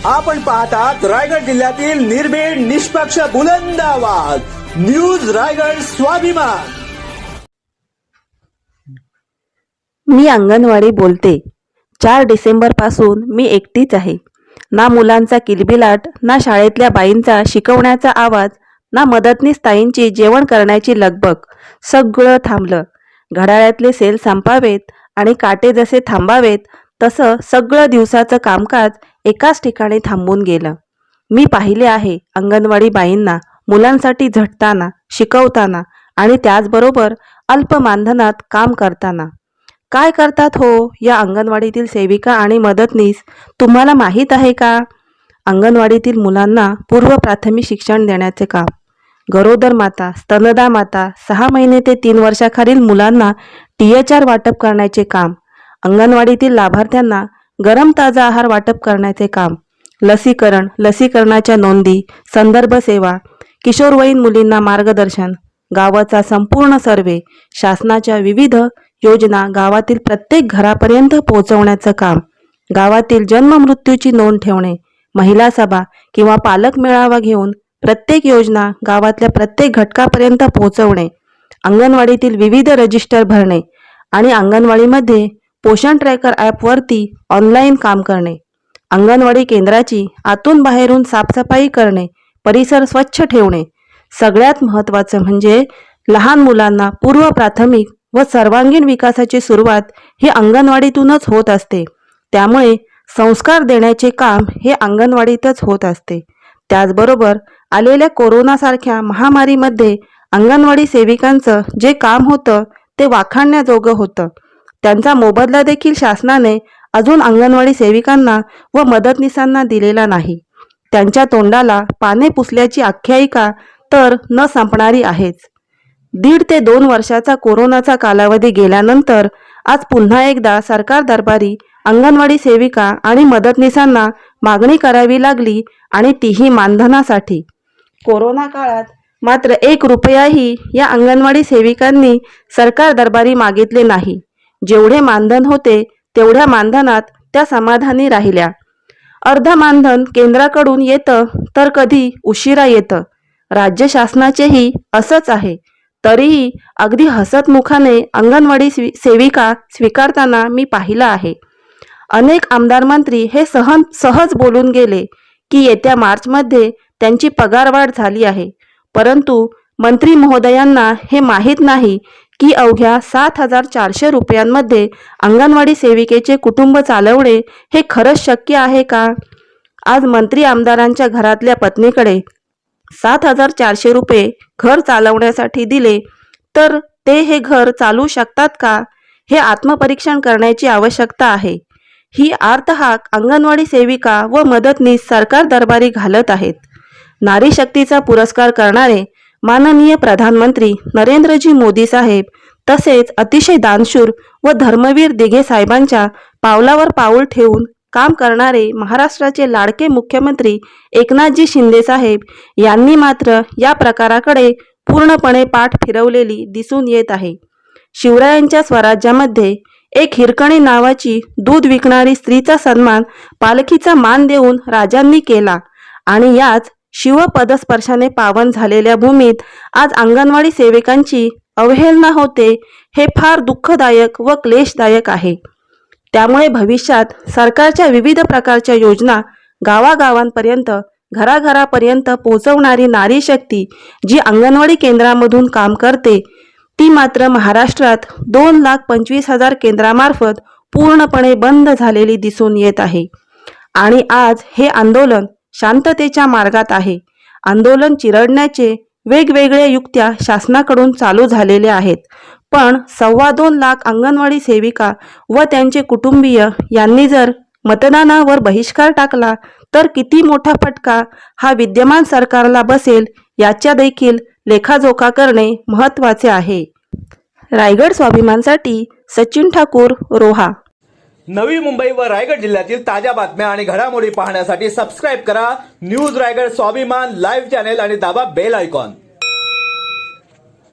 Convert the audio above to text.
आपण पाहतात रायगड जिल्ह्यातील निर्भीड निष्पक्ष बुलंद आवाज न्यूज रायगड स्वाभिमान। मी अंगणवाडी बोलते। 4 डिसेंबर पासून मी एकटीच आहे। ना मुलांचा किलबिलाट, ना शाळेतल्या बाईंचा शिकवण्याचा आवाज, ना मदतनीस ताईंची जेवण करण्याची लगबग। सगळं थांबलं। घड्याळातले सेल संपावेत आणि काटे जसे थांबावेत तसं सगळं दिवसाचं कामकाज एकाच ठिकाणी थांबून गेलं। मी पाहिले आहे अंगणवाडी बाईंना मुलांसाठी झटताना, शिकवताना आणि त्याचबरोबर अल्प मानधनात काम करताना। काय करतात हो या अंगणवाडीतील सेविका आणि मदतनीस, तुम्हाला माहीत आहे का? अंगणवाडीतील मुलांना पूर्व प्राथमिक शिक्षण देण्याचे काम, गरोदर माता, स्तनदा माता, 6 महिने ते 3 वर्षाखालील मुलांना THR वाटप करण्याचे काम, अंगणवाडीतील लाभार्थ्यांना गरम ताजा आहार वाटप करण्याचे काम, लसीकरण, लसीकरणाच्या नोंदी, संदर्भ सेवा, किशोरवयीन मुलींना मार्गदर्शन, गावाचा संपूर्ण सर्वे, शासनाच्या विविध योजना गावातील प्रत्येक घरापर्यंत पोहोचवण्याचं काम, गावातील जन्म मृत्यूची नोंद ठेवणे, महिला सभा किंवा पालक मेळावा घेऊन प्रत्येक योजना गावातल्या प्रत्येक घटकापर्यंत पोहोचवणे, अंगणवाडीतील विविध रजिस्टर भरणे आणि अंगणवाडीमध्ये पोषण ट्रॅकर ॲपवरती ऑनलाईन काम करणे, अंगणवाडी केंद्राची आतून बाहेरून साफसफाई करणे, परिसर स्वच्छ ठेवणे, सगळ्यात महत्त्वाचं म्हणजे लहान मुलांना पूर्व प्राथमिक व सर्वांगीण विकासाची सुरुवात ही अंगणवाडीतूनच होत असते। त्यामुळे संस्कार देण्याचे काम हे अंगणवाडीतच होत असते। त्याचबरोबर आलेल्या कोरोनासारख्या महामारीमध्ये अंगणवाडी सेविकांचं जे काम होतं ते वाखाणण्याजोगं होतं। त्यांचा मोबदला देखील शासनाने अजून अंगणवाडी सेविकांना व मदतनीसांना दिलेला नाही। त्यांच्या तोंडाला पाने पुसल्याची आख्यायिका तर न संपणारी आहेच। 1.5 ते 2 वर्षाचा कोरोनाचा कालावधी गेल्यानंतर आज पुन्हा एकदा सरकार दरबारी अंगणवाडी सेविका आणि मदतनीसांना मागणी करावी लागली आणि तीही मानधनासाठी। कोरोना काळात मात्र 1 रुपयाही या अंगणवाडी सेविकांनी सरकार दरबारी मागितले नाही। जेवढे मानधन होते तेवढ्या मानधनात त्या समाधानी राहिल्या। अर्ध मानधन केंद्राकडून येतं तर कधी उशिरा येतं। राज्य शासनाचेही असंच आहे। तरीही अगदी हसतमुखाने अंगणवाडी सेविका स्वीकारताना मी पाहिलं आहे। अनेक आमदार मंत्री हे सहज बोलून गेले की येत्या मार्चमध्ये त्यांची पगारवाढ झाली आहे, परंतु मंत्री महोदयांना हे माहीत नाही की अवघ्या 7,400 रुपयांमध्ये अंगणवाडी सेविकेचे कुटुंब चालवणे हे खरंच शक्य आहे का? आज मंत्री आमदारांच्या घरातल्या पत्नीकडे 7,400 रुपये घर चालवण्यासाठी दिले तर ते हे घर चालवू शकतात का? हे आत्मपरीक्षण करण्याची आवश्यकता आहे। ही आर्तहाक अंगणवाडी सेविका व मदतनीस सरकार दरबारी घालत आहेत। नारी शक्तीचा पुरस्कार करणारे माननीय प्रधानमंत्री नरेंद्रजी मोदी साहेब तसेच अतिशय दानशूर व धर्मवीर दिघे साहेबांच्या पावलावर पाऊल ठेवून काम करणारे महाराष्ट्राचे लाडके मुख्यमंत्री एकनाथजी शिंदे साहेब यांनी मात्र या प्रकाराकडे पूर्णपणे पाठ फिरवलेली दिसून येत आहे। शिवरायांच्या स्वराज्यामध्ये एक हिरकणी नावाची दूध विकणारी स्त्रीचा सन्मान पालखीचा मान देऊन राजांनी केला आणि याच शिवपदस्पर्शाने पावन झालेल्या भूमीत आज अंगणवाडी सेविकांची अवहेलना होते हे फार दुःखदायक व क्लेशदायक आहे। त्यामुळे भविष्यात सरकारच्या विविध प्रकारच्या योजना गावागावांपर्यंत, घराघरापर्यंत पोहोचवणारी नारी शक्ती जी अंगणवाडी केंद्रामधून काम करते ती मात्र महाराष्ट्रात 2,25,000 केंद्रामार्फत पूर्णपणे बंद झालेली दिसून येत आहे। आणि आज हे आंदोलन शांततेच्या मार्गात आहे। आंदोलन चिरडण्याचे वेगवेगळ्या युक्त्या शासनाकडून चालू झालेल्या आहेत, पण 2.25 लाख अंगणवाडी सेविका व त्यांचे कुटुंबीय यांनी जर मतदानावर बहिष्कार टाकला तर किती मोठा फटका हा विद्यमान सरकारला बसेल याच्या देखील लेखाजोखा करणे महत्त्वाचे आहे। रायगड स्वाभिमानसाठी सचिन ठाकूर, रोहा। नवी मुंबई व रायगड जिल्ह्यातील ताज्या बातम्या आणि घडामोडी पाहण्यासाठी सबस्क्राईब करा न्यूज रायगड स्वाभिमान लाईव्ह चॅनेल आणि दाबा बेल आयकॉन।